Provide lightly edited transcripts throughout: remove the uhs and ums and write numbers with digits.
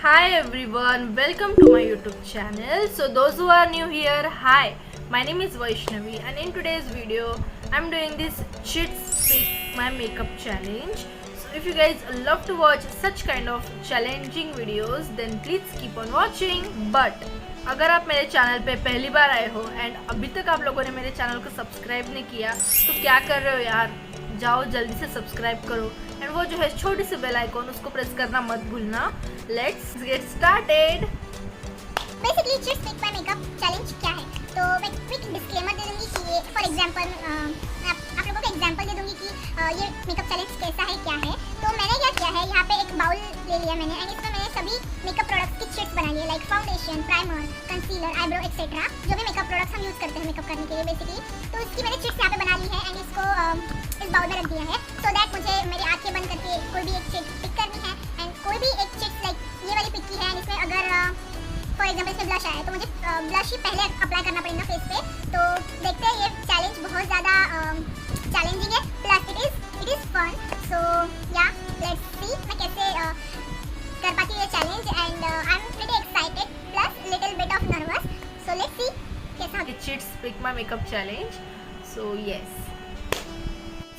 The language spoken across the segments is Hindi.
Hi everyone, welcome to my YouTube channel. So those who are new here, hi, my name is Vaishnavi and in today's video I'm doing this Chits Pick My Makeup challenge. So if you guys love to watch such kind of challenging videos then please keep on watching. But अगर आप मेरे चैनल पे पहली बार आए हो एंड अभी तक आप लोगों ने मेरे चैनल को सब्सक्राइब नहीं किया तो क्या कर रहे हो यार, जाओ जल्दी से सब्सक्राइब करो एंड वो जो है छोटी सी बेल आइकॉन उसको प्रेस करना मत भूलना. Let's get started. Basically chits pick my makeup challenge क्या है, तो मैं क्विक डिस्क्लेमर दे दूंगी कि ये फॉर एग्जांपल आप लोगों को एग्जांपल दे दूंगी कि ये मेकअप चैलेंज कैसा है क्या है. तो मैंने क्या किया है, यहाँ पे एक बाउल ले लिया मैंने एंड इसमें मैंने सभी मेकअप प्रोडक्ट्स की चिट्स बनाई है, like foundation, primer, concealer, eyebrow etcetera, जो भी मेकअप प्रोडक्ट्स हम यूज़ करते हैं मेकअप करने के लिए बेसिकली. तो इसकी मैंने चिट्स यहाँ पे बना ली है एंड इसको इस बाउल में रख दिया है सो दैट मुझे मेरी आँखें बंद करके कोई भी एक चिट पिक करनी है एंड कोई भी एक चिट्स लाइक ये वाली पिक की है एंड इसमें अगर फॉर एग्जाम्पल इसमें ब्लश आया है तो मुझे ब्लश ही पहले अप्लाई करना पड़ेगा फेस पे. तो देखते हैं, ये चैलेंज बहुत ज़्यादा चैलेंजिंग है plus it is fun. So yeah let's see मैं कैसे कर पाती हूँ ये challenge and I am pretty excited plus little bit of nervous. So let's see कैसा. Chits pick my makeup challenge. So yes,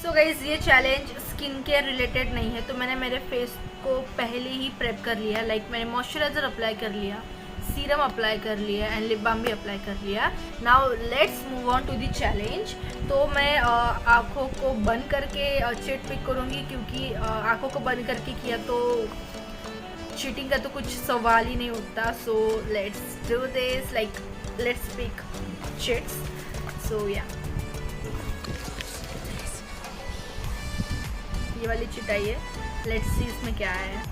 so guys ये चैलेंज स्किन केयर रिलेटेड नहीं है, तो मैंने मेरे फेस को पहले ही प्रेप कर लिया. लाइक मैंने मॉइस्चराइजर अप्लाई कर लिया, सीरम अप्लाई कर लिया एंड लिप बाम भी अप्लाई कर लिया. Now let's move on to the challenge. तो मैं आँखों को बंद करके चिट पिक करूँगी क्योंकि आँखों को बंद करके किया तो चीटिंग का तो कुछ सवाल ही नहीं उठता. So let's do this, like let's pick chits. So yeah ये वाली चिट आई है, लेट्स सी इसमें क्या है.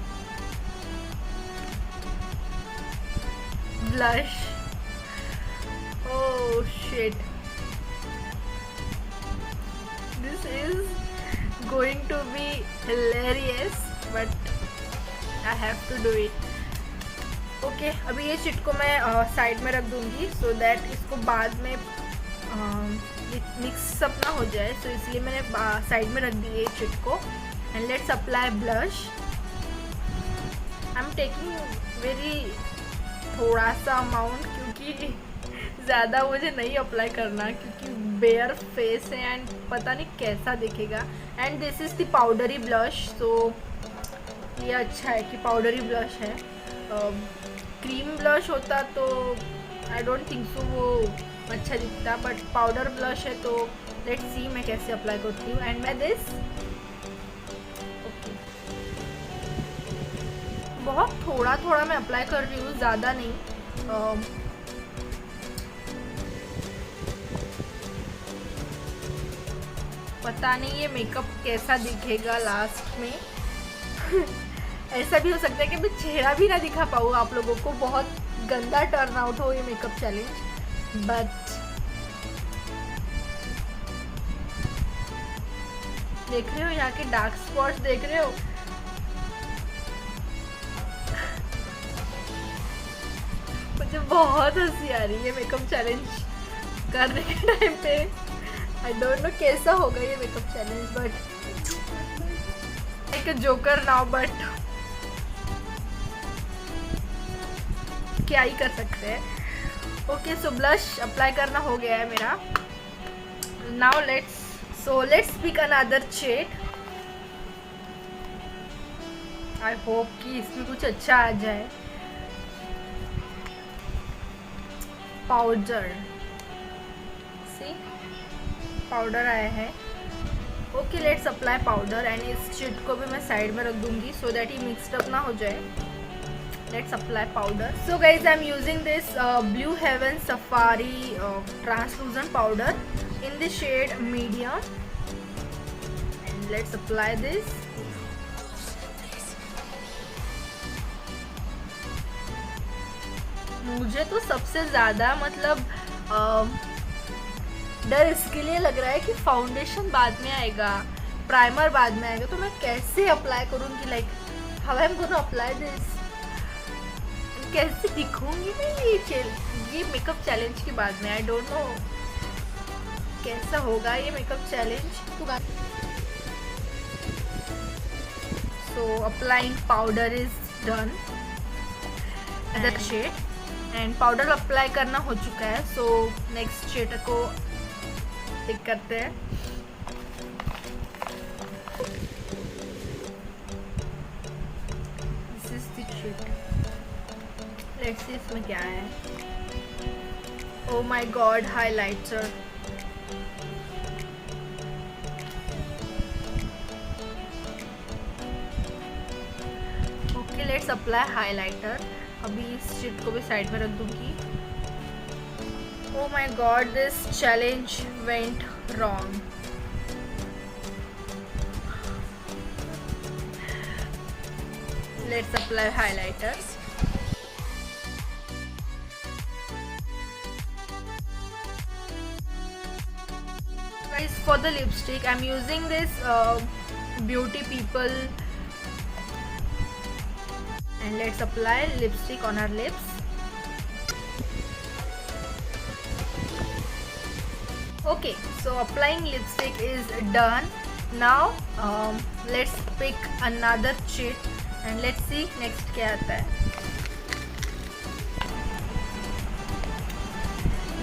Blush, oh shit, this is going to be hilarious but I have to do it. Okay अभी ये चिट को मैं साइड में रख दूंगी सो दैट इसको बाद में मिक्स अप ना हो जाए. सो इसलिए मैंने साइड में रख दी है चिट को. And let's apply blush. I am taking very थोड़ा सा अमाउंट क्योंकि ज़्यादा मुझे नहीं अप्लाई करना क्योंकि बेयर फेस है एंड पता नहीं कैसा दिखेगा. And this is the powdery blush. तो ये अच्छा है कि पाउडरी ब्लश है. क्रीम ब्लश होता तो आई डोंट थिंक सो वो अच्छा दिखता, बट पाउडर ब्लश है तो लेट्स सी मैं कैसे अप्लाई करती हूँ. एंड मैं दिस बहुत थोड़ा थोड़ा मैं अप्लाई कर रही हूँ, ज़्यादा नहीं. पता नहीं ये मेकअप कैसा दिखेगा लास्ट में. ऐसा भी हो सकता है कि मैं चेहरा भी ना दिखा पाऊँ आप लोगों को, बहुत गंदा टर्न आउट हो ये मेकअप चैलेंज. बट देख रहे हो यहाँ के डार्क स्पॉट्स, देख रहे हो. मुझे बहुत हंसी आ रही है मेकअप चैलेंज करने के टाइम पे. आई डोंट नो कैसा होगा ये मेकअप चैलेंज बट एक जोकर नाउ, बट क्या ही कर सकते हैं. ओके सो ब्लश अप्लाई करना हो गया है मेरा. Now let's pick another shade. I hope कि इसमें कुछ अच्छा आ जाए. पाउडर, सी पाउडर आया है. Okay let's apply powder and इस चिट को भी मैं साइड में रख दूंगी सो दैट ये मिक्सड अप ना हो जाए. Let's apply powder. So guys I am using this Blue Heaven Safari translucent powder in the shade medium and let's apply this. मुझे तो सबसे ज़्यादा मतलब डर इसके लिए लग रहा है कि फाउंडेशन बाद में आएगा, प्राइमर बाद में आएगा, तो मैं कैसे अप्लाई करूँगी. Like how I am gonna apply this, कैसे दिखूँगी मैं ये मेकअप चैलेंज के बाद में. आई डोंट नो कैसा होगा ये makeup challenge. So applying powder is done. Edge shade and powder apply करना हो चुका है. सो नेक्स्ट शेड को पिक करते हैं. This is the shade. Let's see इसमें क्या है. Oh my god, highlighter. Okay, let's apply highlighter. अभी इस शीट को भी साइड में रख दूंगी. Oh my god, this challenge went wrong. Let's apply highlighter. Guys, for the lipstick I'm using this Beauty People, and let's apply lipstick on our lips. Okay, so applying lipstick is done. Now let's pick another shade and let's see next क्या आता है.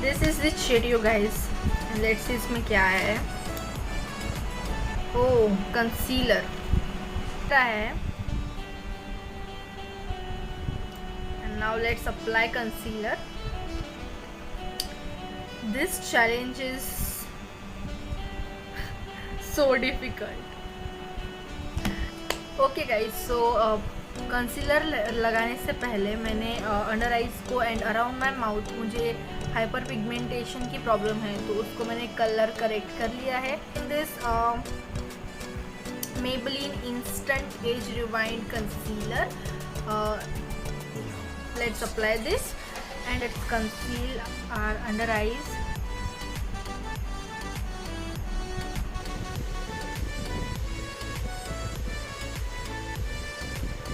This is the shade, you guys. Let's see इसमें क्या है. ओह, कंसीलर है. And now let's apply concealer. This challenge is so difficult. Okay guys, so concealer लगाने से पहले मैंने अंडर आइज को एंड अराउंड माई माउथ मुझे हाइपर पिगमेंटेशन की प्रॉब्लम है, तो उसको मैंने कलर करेक्ट कर लिया है. This Maybelline Instant Age Rewind Concealer. Let's apply this and let's conceal our under eyes.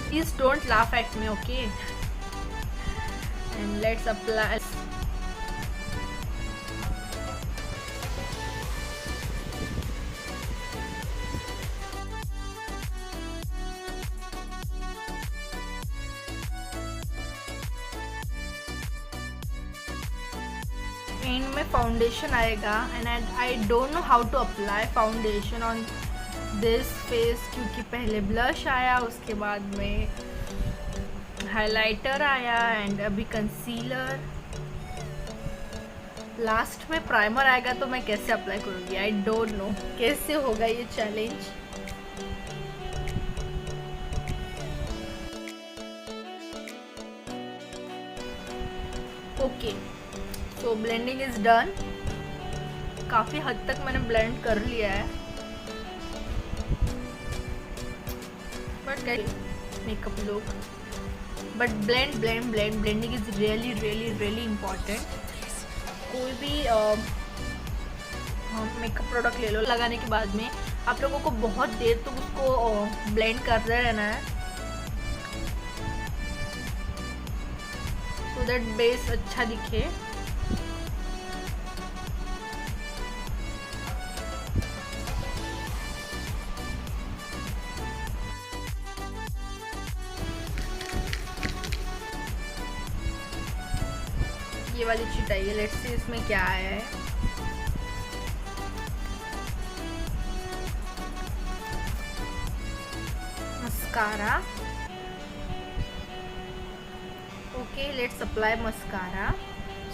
Please don't laugh at me, okay? And let's apply. End में फाउंडेशन आएगा and I don't know how to apply foundation on this face, क्योंकि पहले ब्लश आया, उसके बाद में हाइलाइटर आया एंड अभी कंसीलर, लास्ट में प्राइमर आएगा. तो मैं कैसे अप्लाई करूँगी? आई डोंट नो कैसे होगा ये challenge. Okay, so blending is done. काफ़ी हद तक मैंने ब्लेंड कर लिया है, but makeup look, but blending is really important. कोई भी मेकअप प्रोडक्ट ले लो, लगाने के बाद में आप लोगों को बहुत देर तक उसको ब्लेंड करते रहना है, सो दैट बेस अच्छा दिखे. ये वाली शीट आई है. लेट्स सी इसमें क्या आया है. Mascara. Okay, let's apply mascara.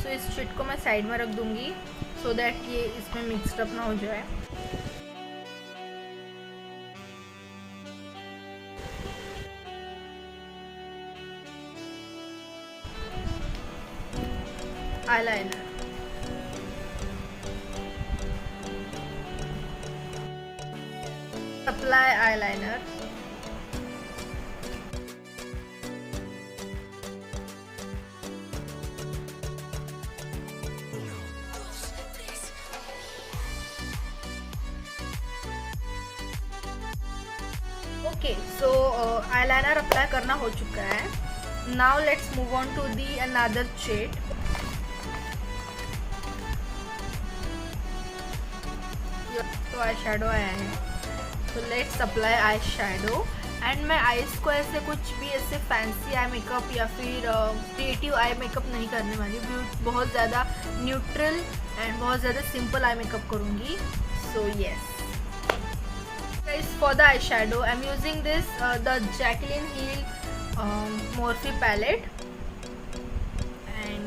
So इस शीट को मैं साइड में रख दूंगी सो दैट ये इसमें मिक्सड अप ना हो जाए. eyeliner. Apply eyeliner. ओके, सो eyeliner अप्लाई करना हो चुका है. Now let's move on to the another shade. तो आई शेडो आया है, तो let's apply eye shadow. And मैं आईज को ऐसे कुछ भी ऐसे फैंसी आई मेकअप या फिर क्रिएटिव आई मेकअप नहीं करने वाली हूँ, बहुत ज़्यादा न्यूट्रल एंड बहुत ज़्यादा सिंपल आई मेकअप करूँगी. So yes guys, for the eyeshadow I'm using this the Jaclyn Hill Morphe palette, and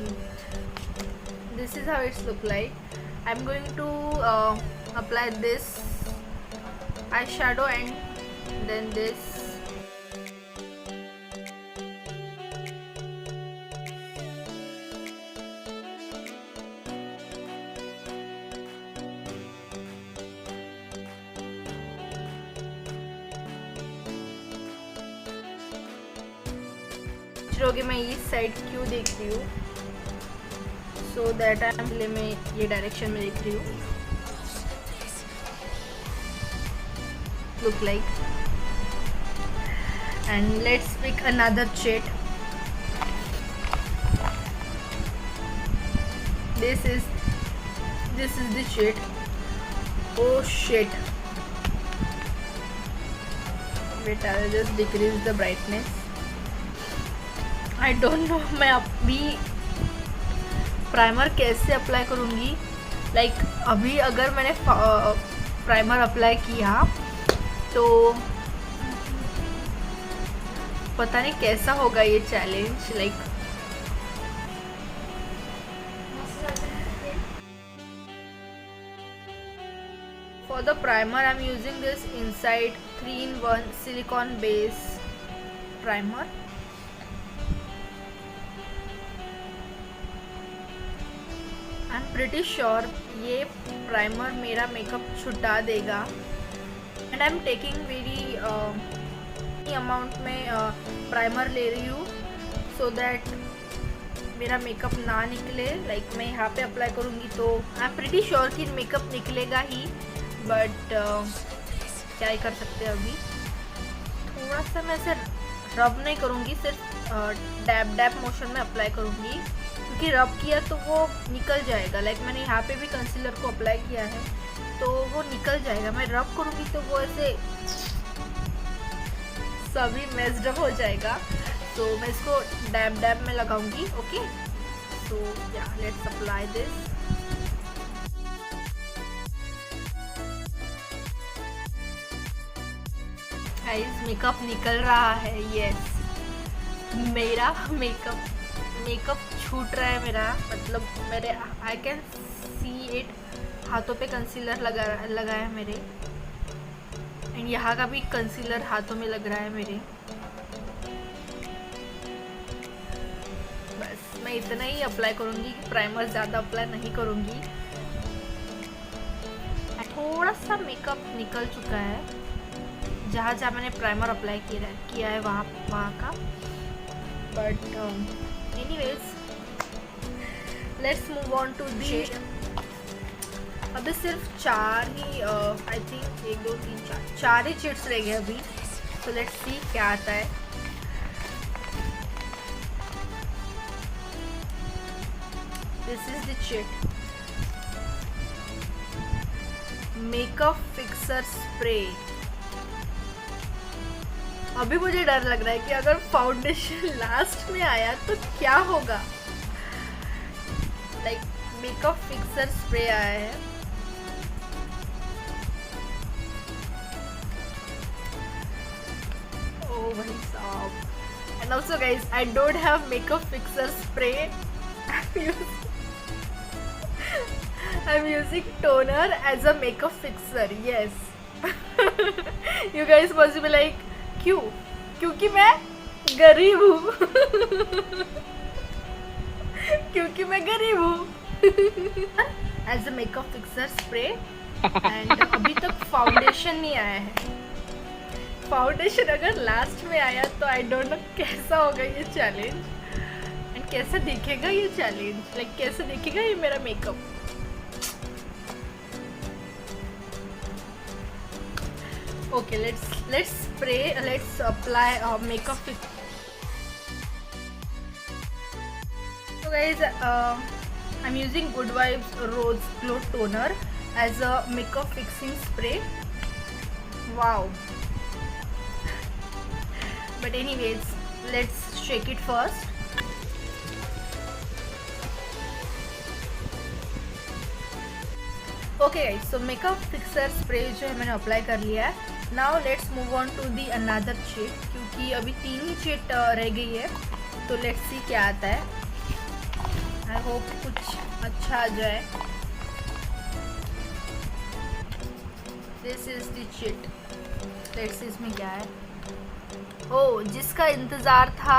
this is how it's look like. I'm going to apply this eyeshadow and then this. कि मैं इस साइड क्यों देख रही हूँ, सो दैट मैं ये डायरेक्शन में देख रही हूँ. Look like. And let's pick another shade. This is the shade. Oh shit, wait I will just decrease the brightness. I don't know मैं अभी प्राइमर कैसे अप्लाई करूँगी. लाइक अभी अगर मैंने प्राइमर अप्लाई किया तो पता नहीं कैसा होगा ये challenge. Like for the primer I am using this inside 3-in-1 silicon base primer. I am pretty sure ये प्राइमर मेरा मेकअप छुटा देगा. And I am taking very amount में प्राइमर ले रही हूँ सो दैट मेरा मेकअप ना निकले. लाइक मैं यहाँ पे अप्लाई करूँगी तो आई एम प्रिटी श्योर कि मेकअप निकलेगा ही, बट क्या ही कर सकते हैं. अभी थोड़ा सा मैं ऐसे रब नहीं करूँगी, सिर्फ डैब डैब मोशन में अप्लाई करूँगी, क्योंकि रब किया तो वो निकल जाएगा. लाइक मैंने यहाँ पे भी कंसीलर को अप्लाई किया है तो वो निकल जाएगा. मैं रब करूँगी तो वो ऐसे सभी मेस्ड अप हो जाएगा. तो मैं इसको डैब डैब में लगाऊंगी. Okay, so yeah let's apply this. Guys makeup निकल रहा है. यस, मेरा मेकअप छूट रहा है मेरा. मतलब मेरे आई कैन सी इट. हाथों पे कंसीलर लगा है मेरे, एंड यहाँ का भी कंसीलर हाथों में लग रहा है मेरे. बस मैं इतना ही अप्लाई करूँगी, प्राइमर ज़्यादा अप्लाई नहीं करूँगी. थोड़ा सा मेकअप निकल चुका है जहाँ जहाँ मैंने प्राइमर अप्लाई किया है वहाँ का. But anyways let's move on to the अभी सिर्फ 4 ही आई थिंक 1 2 3 4 ही शेड्स रह गए अभी. तो लेट्स सी क्या आता है. This is the shade makeup fixer spray. अभी मुझे डर लग रहा है कि अगर फाउंडेशन लास्ट में आया तो क्या होगा. लाइक मेकअप फिक्सर स्प्रे आया है. ओह भाई साहब. And also guys I don't have makeup fixer spray. I am using toner as a makeup fixer. Yes, you guys must be like क्यों? क्योंकि मैं गरीब हूँ. क्योंकि मैं गरीब हूँ. As a makeup fixer spray. And अभी तक फाउंडेशन नहीं आया है. फाउंडेशन अगर लास्ट में आया तो आई डोंट नो कैसा होगा ये चैलेंज, एंड कैसा दिखेगा ये चैलेंज. लाइक कैसा दिखेगा ये मेरा makeup. Okay, let's spray. Let's apply makeup fix. So guys, I'm using Good Vibes Rose Glow Toner as a makeup fixing spray. Wow. But anyways, let's shake it first. Okay guys, so makeup fixer spray जो है मैंने अप्लाई कर लिया है. Now let's move on to the another shade, क्योंकि अभी 3 ही शेड रह गई है. तो लेट्स सी क्या आता है. आई होप कुछ अच्छा आ जाए. This is the shade. Let's see इसमें क्या है. ओह, जिसका इंतज़ार था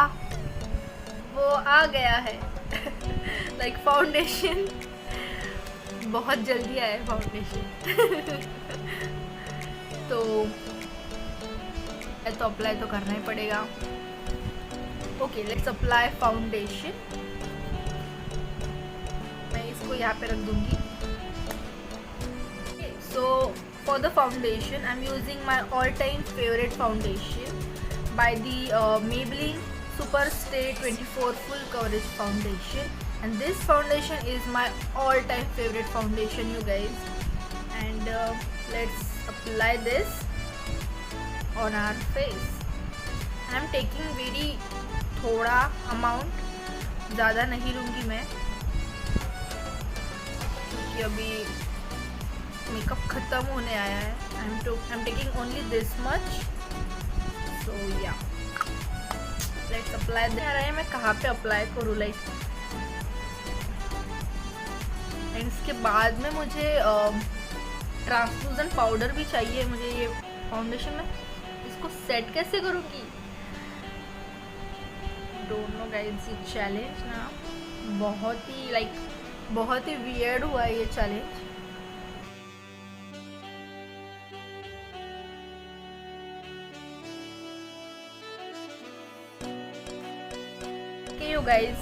वो आ गया है. Like foundation. बहुत जल्दी आया फाउंडेशन. तो अप्लाई तो करना ही पड़ेगा. Okay, let's apply foundation. मैं इसको यहाँ पे रख दूंगी. So for the foundation I am using my all time favourite foundation by the Maybelline Super Stay 24 Full Coverage Foundation. And this foundation is my all-time favorite foundation, you guys. And let's apply this on our face. I'm taking very थोड़ा amount, ज़्यादा नहीं लूँगी मैं, क्योंकि अभी मेकअप ख़त्म होने आया है. I'm taking only this much. So yeah, let's apply. आ रहा है मैं कहाँ पे अप्लाई करूँ, लाइक. एंड इसके बाद में मुझे ट्रांसलूजेंट पाउडर भी चाहिए मुझे ये फाउंडेशन में. इसको सेट कैसे करूँगी, डोंट नो गाइस. ये चैलेंज ना बहुत ही वियर्ड हुआ है ये challenge. Okay you guys,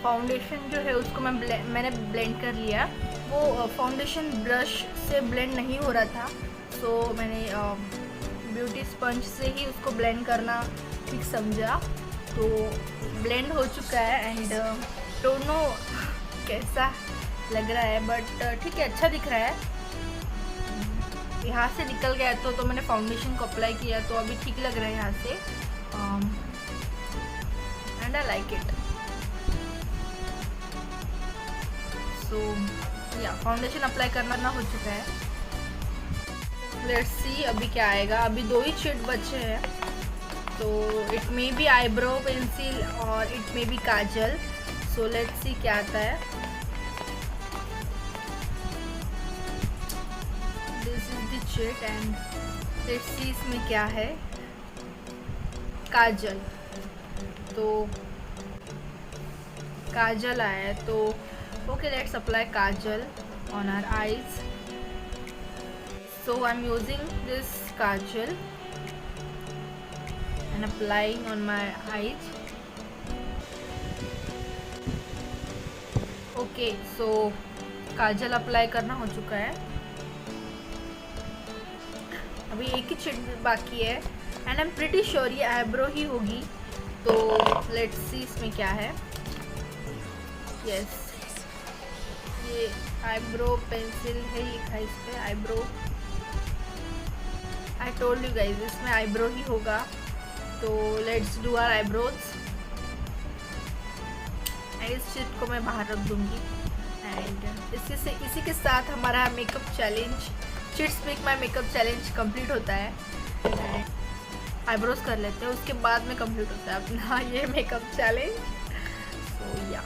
foundation जो है उसको मैंने ब्लेंड कर लिया. वो फाउंडेशन ब्रश से ब्लेंड नहीं हो रहा था, सो मैंने ब्यूटी स्पंज से ही उसको ब्लेंड करना ठीक समझा. तो ब्लेंड हो चुका है. एंड डोंट नो कैसा लग रहा है, बट ठीक है, अच्छा दिख रहा है. यहाँ से निकल गया तो मैंने फाउंडेशन को अप्लाई किया, तो अभी ठीक लग रहा है यहाँ से. And I like it. So yeah foundation apply करना हो चुका है. लेट्स सी अभी क्या आएगा. अभी 2 ही शेड बचे हैं, तो it may be eyebrow pencil और it may be kajal. So let's see क्या आता है. This is the shade and let's see इसमें क्या है. काजल. तो काजल आया है, तो okay, let's apply kajal on our eyes. So I'm using this kajal and applying on my eyes. Okay, so Kajal apply करना हो चुका है. अभी एक ही शेड बाकी है and I am pretty sure ये आईब्रो ही होगी. तो लेट्स सी इसमें क्या है. यस, ये आईब्रो पेंसिल है, लिखा है इस पर eyebrow. I told you guys इसमें आईब्रो ही होगा. तो लेट्स डू आवर आईब्रोज. इस शीट को मैं बाहर रख दूंगी. एंड इसी के साथ हमारा makeup challenge, chits make my makeup challenge complete होता है. आईब्रोज कर लेते हैं, उसके बाद में कंप्लीट होता है अपना ये मेकअप चैलेंज. सो या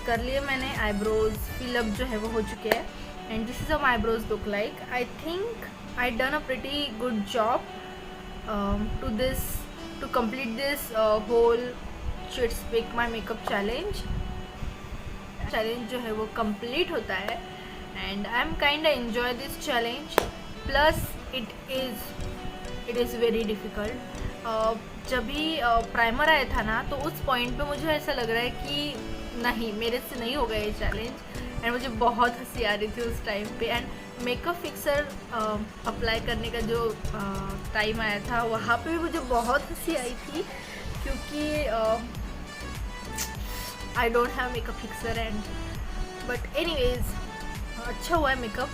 कर लिए मैंने. आईब्रोज फिलअप जो है वो हो चुके हैं. And this is how my eyebrows look like. I think I done a pretty good job to complete this whole chits make my makeup challenge. जो है वो कंप्लीट होता है and I am kind enjoy this challenge. Plus it is very difficult. जब भी प्राइमर आया था ना, तो उस पॉइंट पे मुझे ऐसा लग रहा है कि नहीं, मेरे से नहीं होगा ये चैलेंज. एंड मुझे बहुत हंसी आ रही थी उस टाइम पे. एंड मेकअप फिक्सर अप्लाई करने का जो टाइम आया था, वहाँ पे भी मुझे बहुत हंसी आई थी, क्योंकि आई don't have makeup fixer. And but anyways अच्छा हुआ है makeup.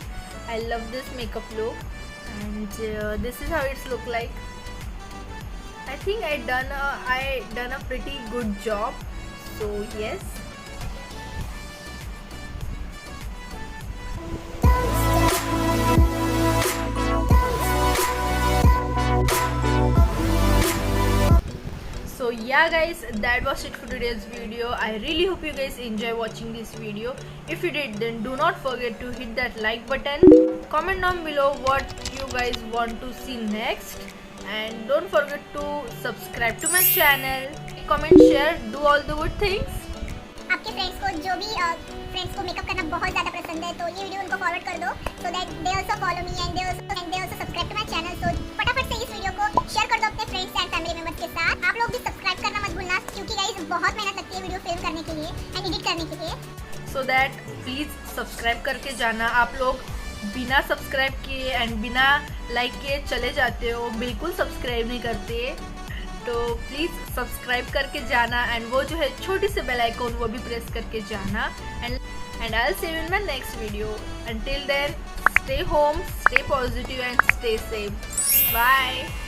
I love this makeup look, and this is how it's look like. I think I done a pretty good job. So yes. So yeah guys, that was it for today's video. I really hope you guys enjoy watching this video. If you did, then do not forget to hit that like button. Comment down below what you guys want to see next, and don't forget to subscribe to my channel. Comment, share, do all the good things. आपके फ्रेंड्स को जो भी फ्रेंड्स को मेकअप करना बहुत ज़्यादा पसंद है, तो ये वीडियो उनको फॉरवर्ड कर दो, so that they also follow me and they also subscribe to my channel. So फटाफट से इस वीडियो को शेयर कर दो अपने फ्रेंड्स एंड फैमिली मेंबर्स के साथ. आप लोग भी सब्सक्राइब करना मत भूलना, क्योंकि गाइस बहुत मेहनत लगती है वीडियो फिल्म करने के लिए एंड एडिट करने के लिए. So that please सब्सक्राइब करके जाना. आप लोग बिना सब्सक्राइब किए एंड बिना लाइक किए चले जाते हो, बिल्कुल सब्सक्राइब नहीं करते. तो प्लीज़ सब्सक्राइब करके जाना, एंड वो जो है छोटी सी बेल आइकॉन वो भी प्रेस करके जाना. And I will see you in my next video. Until then, stay home, stay positive and stay safe. Bye.